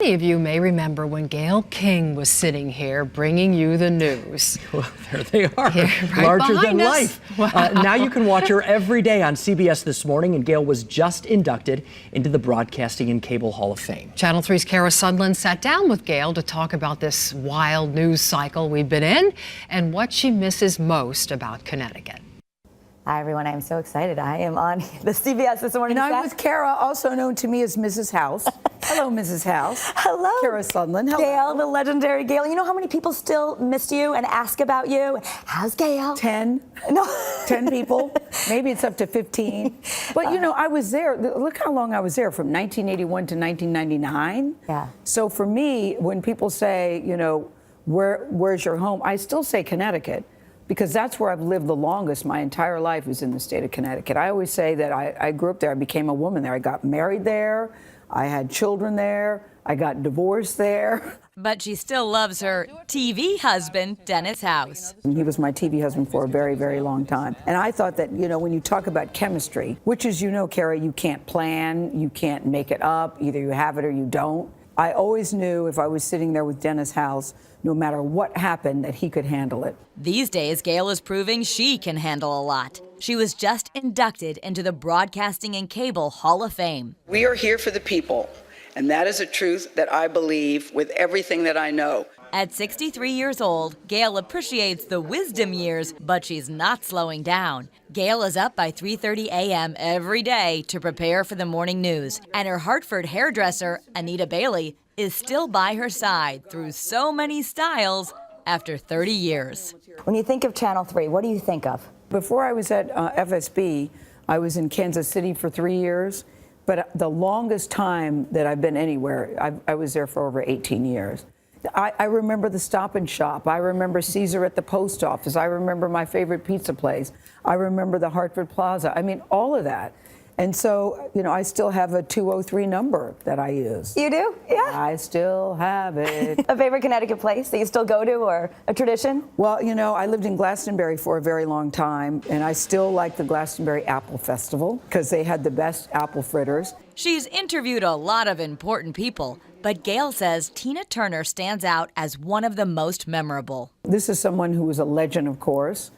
Many of you may remember when Gayle King was sitting here bringing you the news. Well, there they are, right larger than us. life. Wow. Now you can watch her every day on CBS This Morning, and Gayle was just inducted into the Broadcasting and Cable Hall of Fame. Channel 3's Kara Sutherland sat down with Gayle to talk about this wild news cycle we've been in and what she misses most about Connecticut. Hi, everyone. I'm so excited. I am on the CBS This Morning. And I'm with Kara, also known to me as Mrs. House. Hello, Mrs. House. Hello. Kara Sutherland. Hello. Gayle, the legendary Gayle. You know how many people still miss you and ask about you? How's Gayle? 10. No. 10 people. Maybe it's up to 15. But, you know, I was there. Look how long I was there, from 1981 to 1999. Yeah. So for me, when people say, you know, where's your home? I still say Connecticut, because that's where I've lived the longest. My entire life is in the state of Connecticut. I always say that I grew up there. I became a woman there. I got married there. I had children there. I got divorced there. But she still loves her TV husband, Dennis House. And he was my TV husband for a very, very long time. And I thought that, you know, when you talk about chemistry, which is, you know, Kara, you can't plan, you can't make it up. Either you have it or you don't. I always knew if I was sitting there with Dennis House, no matter what happened, that he could handle it. These days, Gayle is proving she can handle a lot. She was just inducted into the Broadcasting and Cable Hall of Fame. We are here for the people, and that is a truth that I believe with everything that I know. At 63 years old, Gayle appreciates the wisdom years, but she's not slowing down. Gayle is up by 3:30 a.m. every day to prepare for the morning news, and her Hartford hairdresser, Anita Bailey, is still by her side through so many styles after 30 years. When you think of Channel 3, what do you think of? Before I was at FSB, I was in Kansas City for 3 years, but the longest time that I've been anywhere, I was there for over 18 years. I remember the Stop and Shop. I remember Caesar at the post office. I remember my favorite pizza place. I remember the Hartford Plaza. I mean, all of that. And so, you know, I still have a 203 number that I use. You do? Yeah. I still have it. A favorite Connecticut place that you still go to, or a tradition? Well, you know, I lived in Glastonbury for a very long time, and I still like the Glastonbury Apple Festival because they had the best apple fritters. She's interviewed a lot of important people, but Gayle says Tina Turner stands out as one of the most memorable. This is someone who was a legend, of course,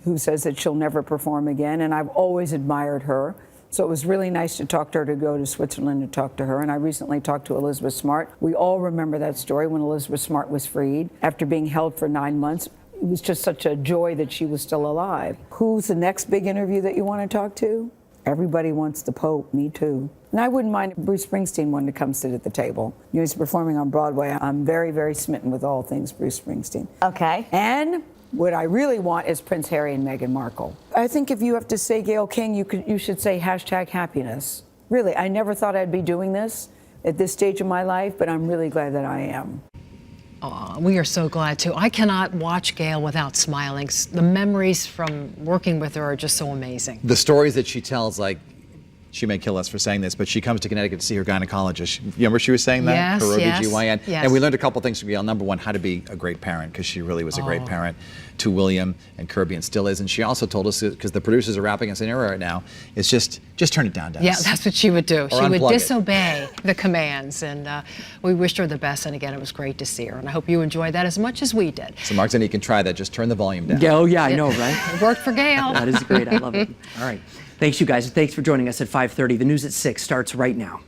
who says that she'll never perform again, and I've always admired her. So it was really nice to talk to her, to go to Switzerland to talk to her. And I recently talked to Elizabeth Smart. We all remember that story when Elizabeth Smart was freed after being held for 9 months. It was just such a joy that she was still alive. Who's the next big interview that you want to talk to? Everybody wants the Pope, me too. And I wouldn't mind if Bruce Springsteen wanted to come sit at the table. You know, he's performing on Broadway. I'm very, very smitten with all things Bruce Springsteen. Okay. And what I really want is Prince Harry and Meghan Markle. I think if you have to say Gayle King, you should say #happiness. Really, I never thought I'd be doing this at this stage of my life, but I'm really glad that I am. We are so glad too. I cannot watch Gayle without smiling. The memories from working with her are just so amazing. The stories that she tells, like, she may kill us for saying this, but she comes to Connecticut to see her gynecologist. You remember she was saying that? Yes, her yes, OBGYN. yes. And we learned a couple things from Gayle. Number one, how to be a great parent, because she really was a great parent to William and Kirby, and still is. And she also told us, because the producers are wrapping us in here right now, it's just turn it down, Dennis. Yeah, that's what she would do. Or She would unplug it. disobey the commands, and we wished her the best. And again, it was great to see her, and I hope you enjoyed that as much as we did. So Mark said you can try that. Just turn the volume down. Yeah, oh yeah, I know, right? It worked for Gayle. That is great. I love it. All right. Thanks, you guys. Thanks for joining us at 5:30. The news at 6 starts right now.